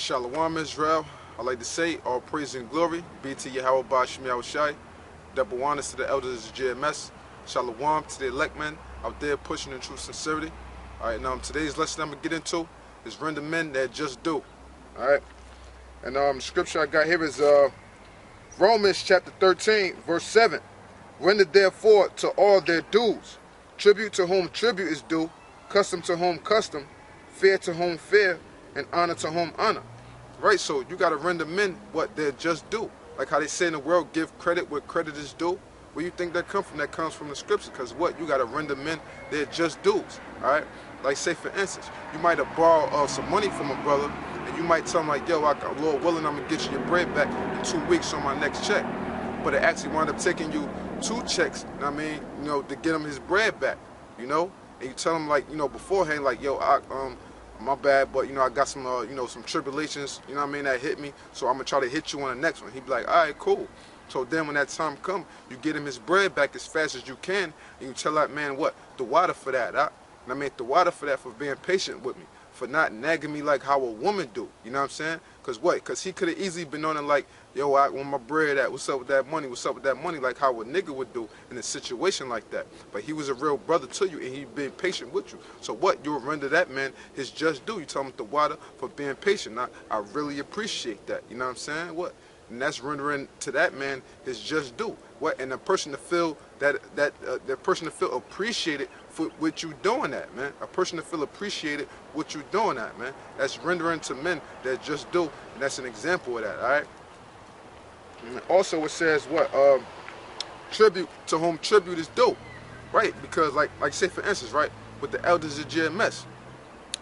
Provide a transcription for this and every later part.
Shalom Israel. I like to say all praise and glory be to Yahweh Bashim Yahushai. Double honors to the elders of JMS. Shalom to the elect men out there pushing in true sincerity. Alright, now today's lesson I'm going to get into is render men that just do. Alright, and the scripture I got here is Romans chapter 13 verse 7. Render therefore to all their dues, tribute to whom tribute is due, custom to whom custom, fear to whom fear, and honor to whom honor. Right, so you got to render men what they're just due. Like how they say in the world, give credit where credit is due. Where you think that comes from? That comes from the scripture. Because what? You got to render men their just dues. All right? Like say for instance, you might have borrowed some money from a brother, and you might tell him like, yo, Lord willing, I'm going to get you your bread back in 2 weeks on my next check. But it actually wound up taking you 2 checks, to get him his bread back, And you tell him like, beforehand, like, yo, my bad, but I got some some tribulations, that hit me, so I'm gonna try to hit you on the next one. He'd be like, all right, cool. So then when that time come, you get him his bread back as fast as you can, and you tell that man what? The water for that, the water for that, for being patient with me, for not nagging me like how a woman do, you know what I'm saying? Because what? Because he could have easily been on it like, yo, I want my bread at, what's up with that money, like how a nigga would do in a situation like that. But he was a real brother to you, and he been patient with you. So what? You'll render that man his just due. You tell him the water for being patient. I really appreciate that, you know what I'm saying? What? And that's rendering to that man his just due. What? And the person to feel appreciated for what you doing that, man. A person to feel appreciated what you doing that, man. That's rendering to men that just do, and that's an example of that, all right? And also it says what? Tribute to whom tribute is due, right? Because like say for instance, right, with the elders of JMS,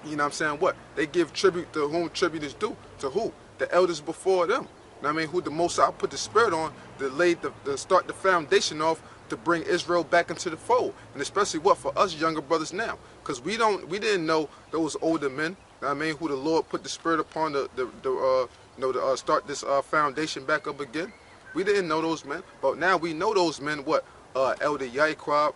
you know what I'm saying? What? They give tribute to whom tribute is due. To who? The elders before them. Who the Most High put the spirit on to start the foundation off to bring Israel back into the fold, and especially what for us younger brothers now, because we didn't know those older men. Who the Lord put the spirit upon to start this foundation back up again. We didn't know those men, but now we know those men. What? Elder Yaquab,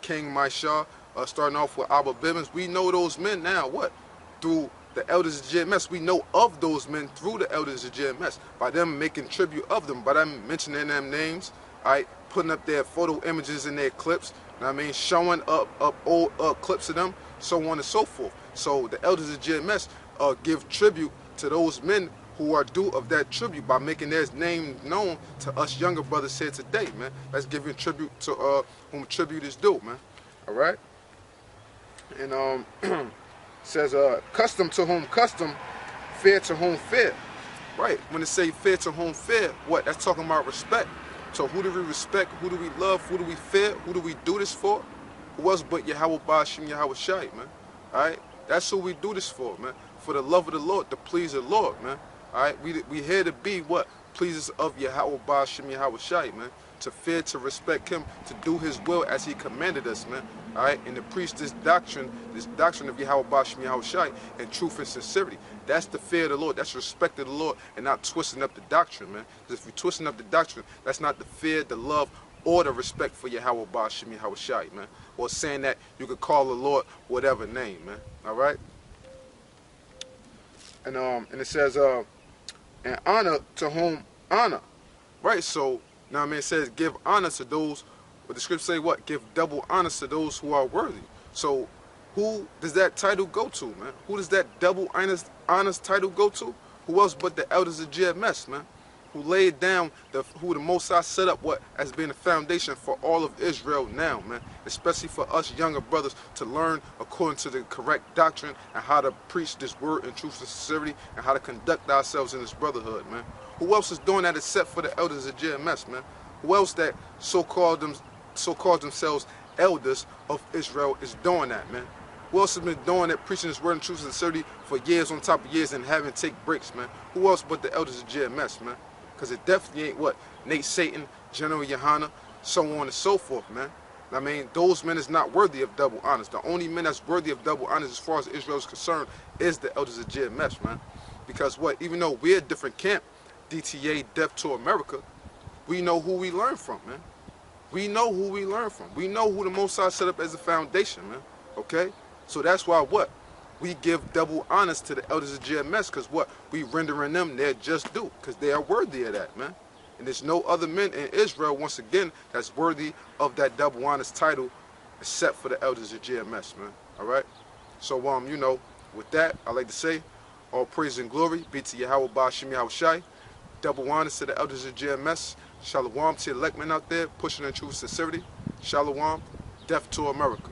King Maishah, starting off with Abba Bibbins. We know those men now. What? Through the elders of JMS. We know of those men through the elders of JMS, by them making tribute of them, by them mentioning them names, alright, putting up their photo images in their clips, showing up old clips of them, so on and so forth. So the elders of JMS give tribute to those men who are due of that tribute by making their name known to us younger brothers here today, man. That's giving tribute to whom tribute is due, man. Alright? And says, custom to whom custom, fear to whom fear. Right, when it say fear to whom fear, what? That's talking about respect. So who do we respect? Who do we love? Who do we fear? Who do we do this for? Who else but Yahweh Bashim Yahushai, man? Alright? That's who we do this for, man. For the love of the Lord, to please the Lord, man. Alright? We here to be what? Pleases of Yahweh Bashim Yahushai, man. To fear, to respect him, to do his will as he commanded us, man. Alright, and to preach this doctrine of Yahweh Bashim Yahushai in truth and sincerity. That's the fear of the Lord. That's respect of the Lord, and not twisting up the doctrine, man. Because if you're twisting up the doctrine, that's not the fear, the love, or the respect for Yahweh Bashim Yahushai, man. Or saying that you could call the Lord whatever name, man. Alright? And it says, and honor to whom honor. Right, so it says give honor to those, but the scripture say what? Give double honor to those who are worthy. So who does that title go to, man? Who does that double honors title go to? Who else but the elders of JMS, man? Who laid down, who the Most High set up what as being the foundation for all of Israel now, man. Especially for us younger brothers to learn according to the correct doctrine and how to preach this word in truth and sincerity and how to conduct ourselves in this brotherhood, man. Who else is doing that except for the elders of JMS, man? Who else that so-called themselves elders of Israel is doing that, man? Who else has been doing that, preaching this word in truth and sincerity for years on top of years and having to take breaks, man? Who else but the elders of JMS, man? Because it definitely ain't what? Nate Satan, General Yohana, so on and so forth, man. Those men is not worthy of double honors. The only men that's worthy of double honors as far as Israel is concerned is the elders of JMS, man. Because what? Even though we're a different camp, DTA, Death to America, we know who we learn from, man. We know who we learn from. We know who the Most High set up as a foundation, man. Okay? So that's why what? we give double honors to the elders of GMS, because what? We rendering them their just due, because they are worthy of that, man. And there's no other men in Israel, once again, that's worthy of that double honors title, except for the elders of GMS, man. All right? So, you know, with that, I like to say, all praise and glory be to Yahweh Ba'ashim Yahushai. Double honors to the elders of GMS. Shalom to your elect men out there, pushing in true sincerity. Shalom, death to America.